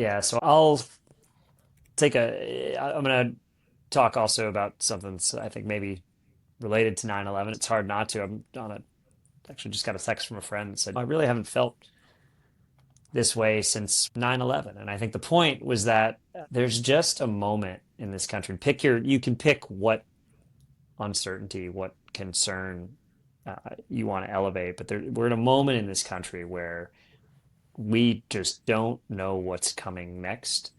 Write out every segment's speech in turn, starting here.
Yeah, so I'm gonna talk also about something that's I think maybe related to 9/11. It's hard not to. Actually just got a text from a friend that said, I really haven't felt this way since 9/11. And I think the point was that there's just a moment in this country. You can pick what uncertainty, what concern you want to elevate, but we're in a moment in this country where we just don't know what's coming next.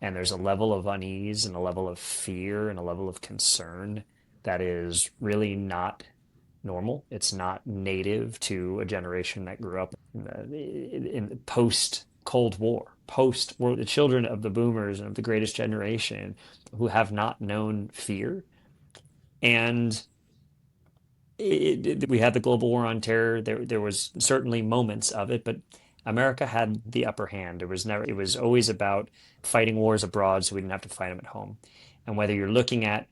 And there's a level of unease and a level of fear and a level of concern that is really not normal. It's not native to a generation that grew up in post Cold War, post the children of the boomers and of the greatest generation who have not known fear. And we had the global war on terror. There was certainly moments of it, but America had the upper hand. It was always about fighting wars abroad so we didn't have to fight them at home. And whether you're looking at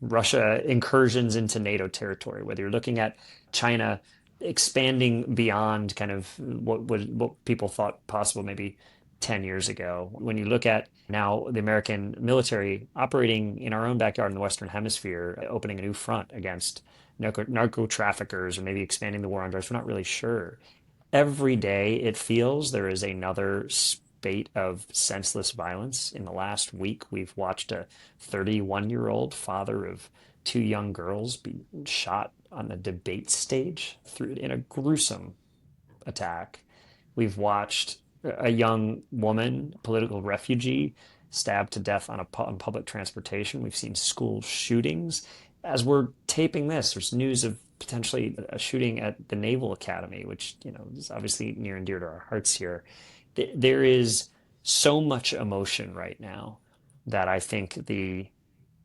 Russia incursions into NATO territory, whether you're looking at China expanding beyond kind of what people thought possible maybe 10 years ago. When you look at now the American military operating in our own backyard in the Western Hemisphere, opening a new front against narco traffickers or maybe expanding the war on drugs, we're not really sure. Every day it feels there is another spate of senseless violence. In the last week, we've watched a 31-year-old father of two young girls be shot on a debate stage through in a gruesome attack. We've watched a young woman, political refugee, stabbed to death on public transportation. We've seen school shootings. As we're taping this, there's news of potentially a shooting at the Naval Academy, which, is obviously near and dear to our hearts here. There is so much emotion right now that I think the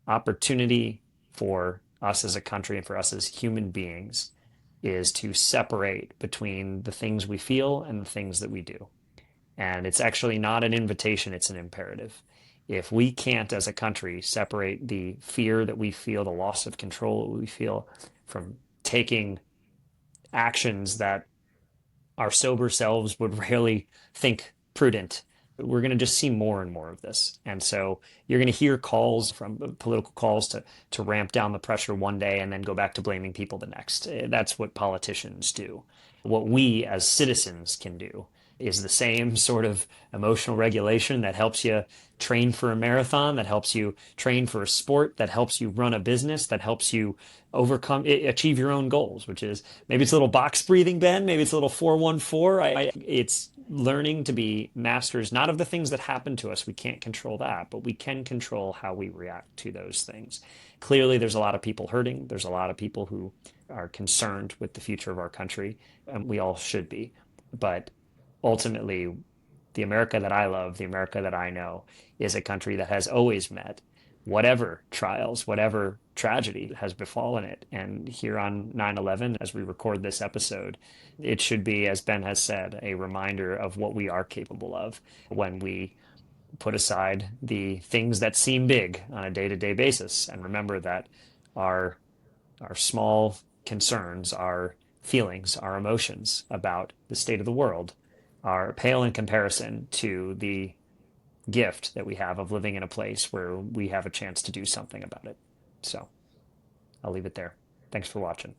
opportunity for us as a country and for us as human beings is to separate between the things we feel and the things that we do. And it's actually not an invitation, it's an imperative. If we can't, as a country, separate the fear that we feel, the loss of control that we feel from taking actions that our sober selves would rarely think prudent, we're going to just see more and more of this. And so you're going to hear calls from political calls to ramp down the pressure one day and then go back to blaming people the next. That's what politicians do. What we as citizens can do is the same sort of emotional regulation that helps you train for a marathon, that helps you train for a sport, that helps you run a business, that helps you achieve your own goals, which is maybe it's a little box breathing, Ben, maybe it's a little 414. It's learning to be masters, not of the things that happen to us. We can't control that, but we can control how we react to those things. Clearly, there's a lot of people hurting. There's a lot of people who are concerned with the future of our country, and we all should be. But ultimately, the America that I love, the America that I know, is a country that has always met whatever trials, whatever tragedy has befallen it. And here on 9/11, as we record this episode, it should be, as Ben has said, a reminder of what we are capable of when we put aside the things that seem big on a day-to-day basis and remember that our our small concerns, our feelings, our emotions about the state of the world are pale in comparison to the gift that we have of living in a place where we have a chance to do something about it. So I'll leave it there. Thanks for watching.